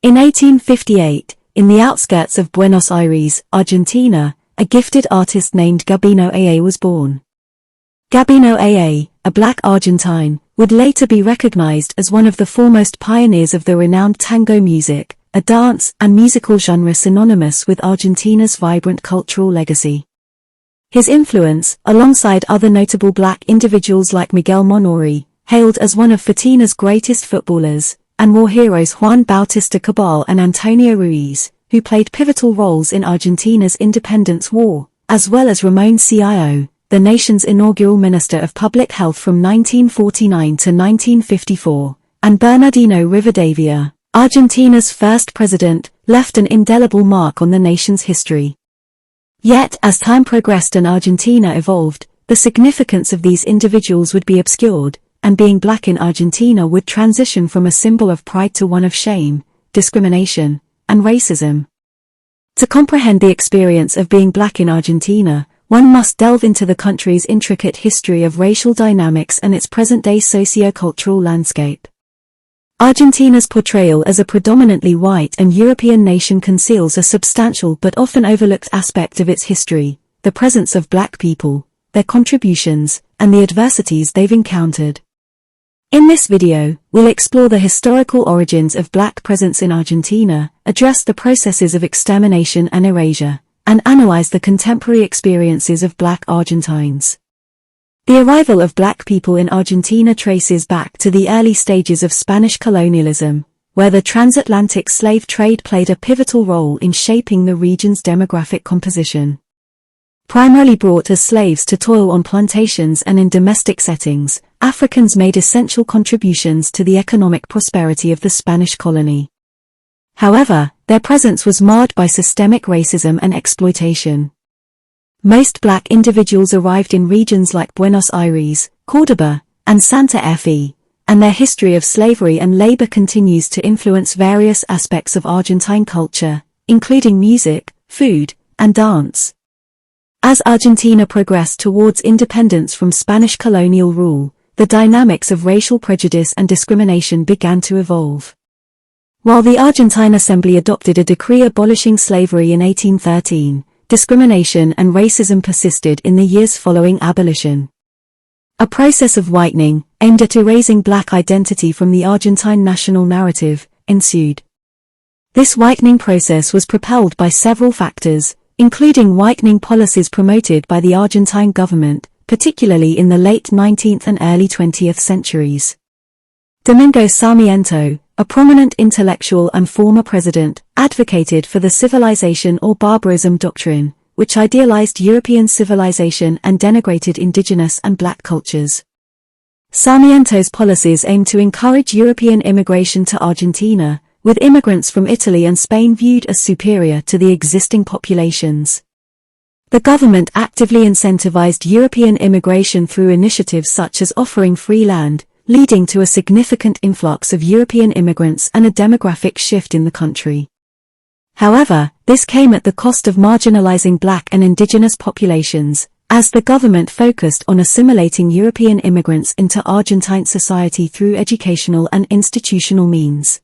In 1858, in the outskirts of Buenos Aires, Argentina, a gifted artist named Gabino Aa was born. Gabino Aa, a black Argentine, would later be recognized as one of the foremost pioneers of the renowned tango music, a dance and musical genre synonymous with Argentina's vibrant cultural legacy. His influence, alongside other notable black individuals like Miguel Monori, hailed as one of Argentina's greatest footballers, and war heroes Juan Bautista Cabal and Antonio Ruiz, who played pivotal roles in Argentina's independence war, as well as Ramon Cio, the nation's inaugural Minister of Public Health from 1949 to 1954, and Bernardino Rivadavia, Argentina's first president, left an indelible mark on the nation's history. Yet, as time progressed and Argentina evolved, the significance of these individuals would be obscured, and being black in Argentina would transition from a symbol of pride to one of shame, discrimination, and racism. To comprehend the experience of being black in Argentina, one must delve into the country's intricate history of racial dynamics and its present-day socio-cultural landscape. Argentina's portrayal as a predominantly white and European nation conceals a substantial but often overlooked aspect of its history, the presence of black people, their contributions, and the adversities they've encountered. In this video, we'll explore the historical origins of black presence in Argentina, address the processes of extermination and erasure, and analyze the contemporary experiences of black Argentines. The arrival of black people in Argentina traces back to the early stages of Spanish colonialism, where the transatlantic slave trade played a pivotal role in shaping the region's demographic composition. Primarily brought as slaves to toil on plantations and in domestic settings, Africans made essential contributions to the economic prosperity of the Spanish colony. However, their presence was marred by systemic racism and exploitation. Most black individuals arrived in regions like Buenos Aires, Córdoba, and Santa Fe, and their history of slavery and labor continues to influence various aspects of Argentine culture, including music, food, and dance. As Argentina progressed towards independence from Spanish colonial rule, the dynamics of racial prejudice and discrimination began to evolve. While the Argentine Assembly adopted a decree abolishing slavery in 1813, discrimination and racism persisted in the years following abolition. A process of whitening, aimed at erasing black identity from the Argentine national narrative, ensued. This whitening process was propelled by several factors, including whitening policies promoted by the Argentine government, particularly in the late 19th and early 20th centuries. Domingo Sarmiento, a prominent intellectual and former president, advocated for the civilization or barbarism doctrine, which idealized European civilization and denigrated indigenous and black cultures. Sarmiento's policies aimed to encourage European immigration to Argentina, with immigrants from Italy and Spain viewed as superior to the existing populations. The government actively incentivized European immigration through initiatives such as offering free land, leading to a significant influx of European immigrants and a demographic shift in the country. However, this came at the cost of marginalizing black and indigenous populations, as the government focused on assimilating European immigrants into Argentine society through educational and institutional means.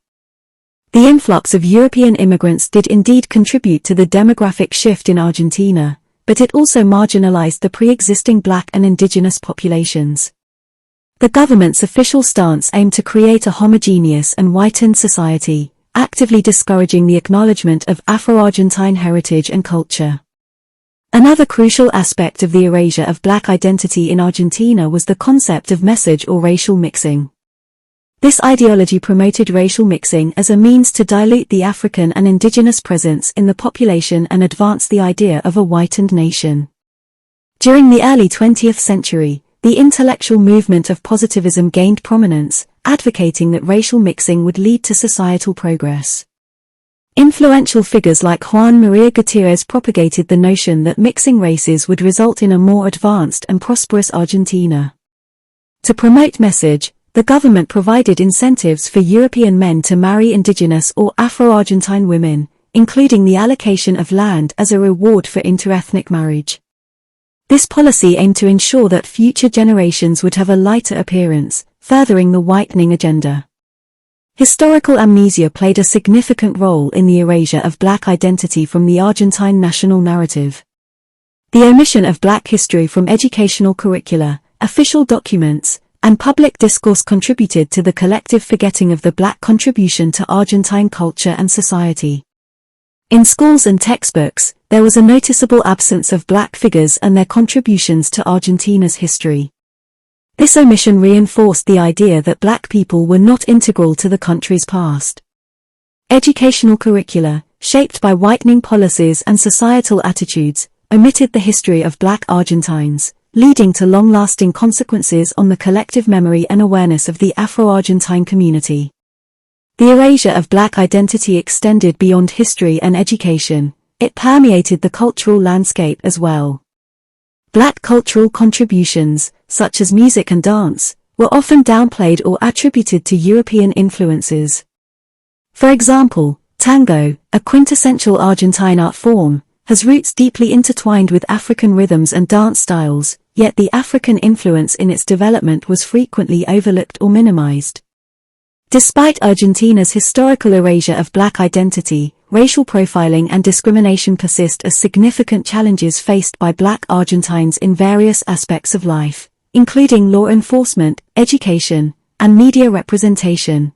The influx of European immigrants did indeed contribute to the demographic shift in Argentina, but it also marginalized the pre-existing black and indigenous populations. The government's official stance aimed to create a homogeneous and whitened society, actively discouraging the acknowledgement of Afro-Argentine heritage and culture. Another crucial aspect of the erasure of black identity in Argentina was the concept of message or racial mixing. This ideology promoted racial mixing as a means to dilute the African and indigenous presence in the population and advance the idea of a whitened nation. During the early 20th century, the intellectual movement of positivism gained prominence, advocating that racial mixing would lead to societal progress. Influential figures like Juan Maria Gutierrez propagated the notion that mixing races would result in a more advanced and prosperous Argentina. To promote message, the government provided incentives for European men to marry indigenous or Afro-Argentine women, including the allocation of land as a reward for interethnic marriage. This policy aimed to ensure that future generations would have a lighter appearance, furthering the whitening agenda. Historical amnesia played a significant role in the erasure of Black identity from the Argentine national narrative. The omission of Black history from educational curricula, official documents, and public discourse contributed to the collective forgetting of the Black contribution to Argentine culture and society. In schools and textbooks, there was a noticeable absence of Black figures and their contributions to Argentina's history. This omission reinforced the idea that Black people were not integral to the country's past. Educational curricula, shaped by whitening policies and societal attitudes, omitted the history of Black Argentines, leading to long-lasting consequences on the collective memory and awareness of the Afro-Argentine community. The erasure of Black identity extended beyond history and education. It permeated the cultural landscape as well. Black cultural contributions, such as music and dance, were often downplayed or attributed to European influences. For example, tango, a quintessential Argentine art form, has roots deeply intertwined with African rhythms and dance styles, yet the African influence in its development was frequently overlooked or minimized. Despite Argentina's historical erasure of Black identity, racial profiling and discrimination persist as significant challenges faced by Black Argentines in various aspects of life, including law enforcement, education, and media representation.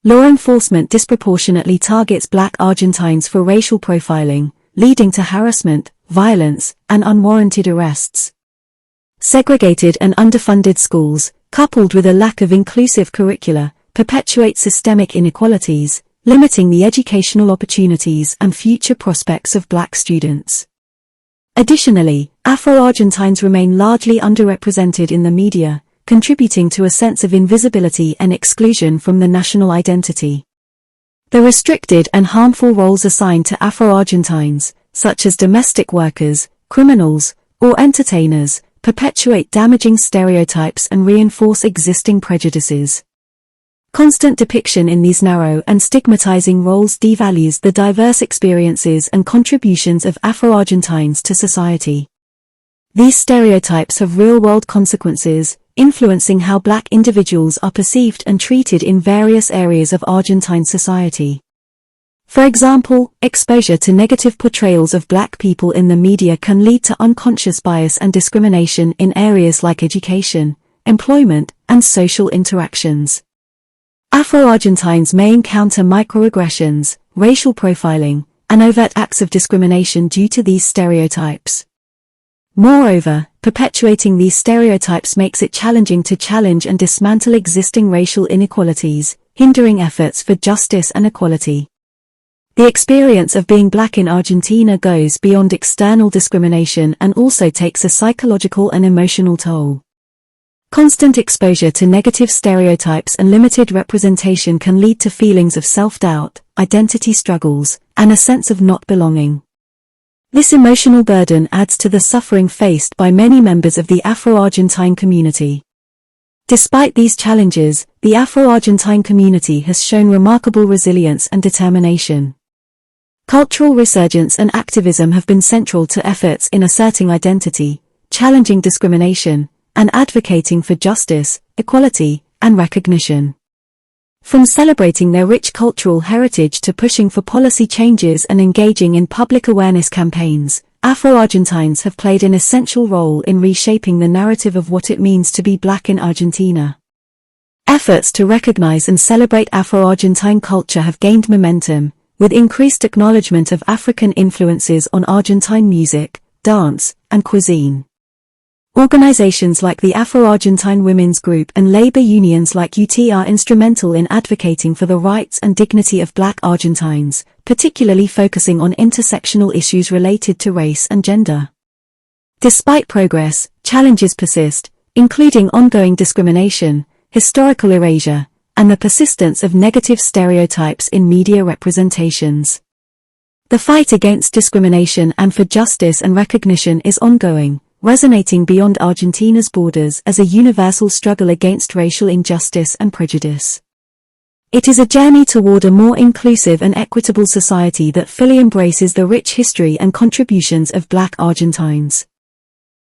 Law enforcement disproportionately targets Black Argentines for racial profiling, leading to harassment, violence, and unwarranted arrests. Segregated and underfunded schools, coupled with a lack of inclusive curricula, perpetuate systemic inequalities, limiting the educational opportunities and future prospects of Black students. Additionally, Afro-Argentines remain largely underrepresented in the media, contributing to a sense of invisibility and exclusion from the national identity. The restricted and harmful roles assigned to Afro-Argentines, such as domestic workers, criminals, or entertainers, perpetuate damaging stereotypes and reinforce existing prejudices. Constant depiction in these narrow and stigmatizing roles devalues the diverse experiences and contributions of Afro-Argentines to society. These stereotypes have real-world consequences, influencing how Black individuals are perceived and treated in various areas of Argentine society. For example, exposure to negative portrayals of Black people in the media can lead to unconscious bias and discrimination in areas like education, employment, and social interactions. Afro-Argentines may encounter microaggressions, racial profiling, and overt acts of discrimination due to these stereotypes. Moreover, perpetuating these stereotypes makes it challenging to challenge and dismantle existing racial inequalities, hindering efforts for justice and equality. The experience of being Black in Argentina goes beyond external discrimination and also takes a psychological and emotional toll. Constant exposure to negative stereotypes and limited representation can lead to feelings of self-doubt, identity struggles, and a sense of not belonging. This emotional burden adds to the suffering faced by many members of the Afro-Argentine community. Despite these challenges, the Afro-Argentine community has shown remarkable resilience and determination. Cultural resurgence and activism have been central to efforts in asserting identity, challenging discrimination, and advocating for justice, equality, and recognition. From celebrating their rich cultural heritage to pushing for policy changes and engaging in public awareness campaigns, Afro-Argentines have played an essential role in reshaping the narrative of what it means to be Black in Argentina. Efforts to recognize and celebrate Afro-Argentine culture have gained momentum, with increased acknowledgement of African influences on Argentine music, dance, and cuisine. Organizations like the Afro-Argentine Women's Group and labor unions like UT are instrumental in advocating for the rights and dignity of Black Argentines, particularly focusing on intersectional issues related to race and gender. Despite progress, challenges persist, including ongoing discrimination, historical erasure, and the persistence of negative stereotypes in media representations. The fight against discrimination and for justice and recognition is ongoing, resonating beyond Argentina's borders as a universal struggle against racial injustice and prejudice. It is a journey toward a more inclusive and equitable society that fully embraces the rich history and contributions of Black Argentines.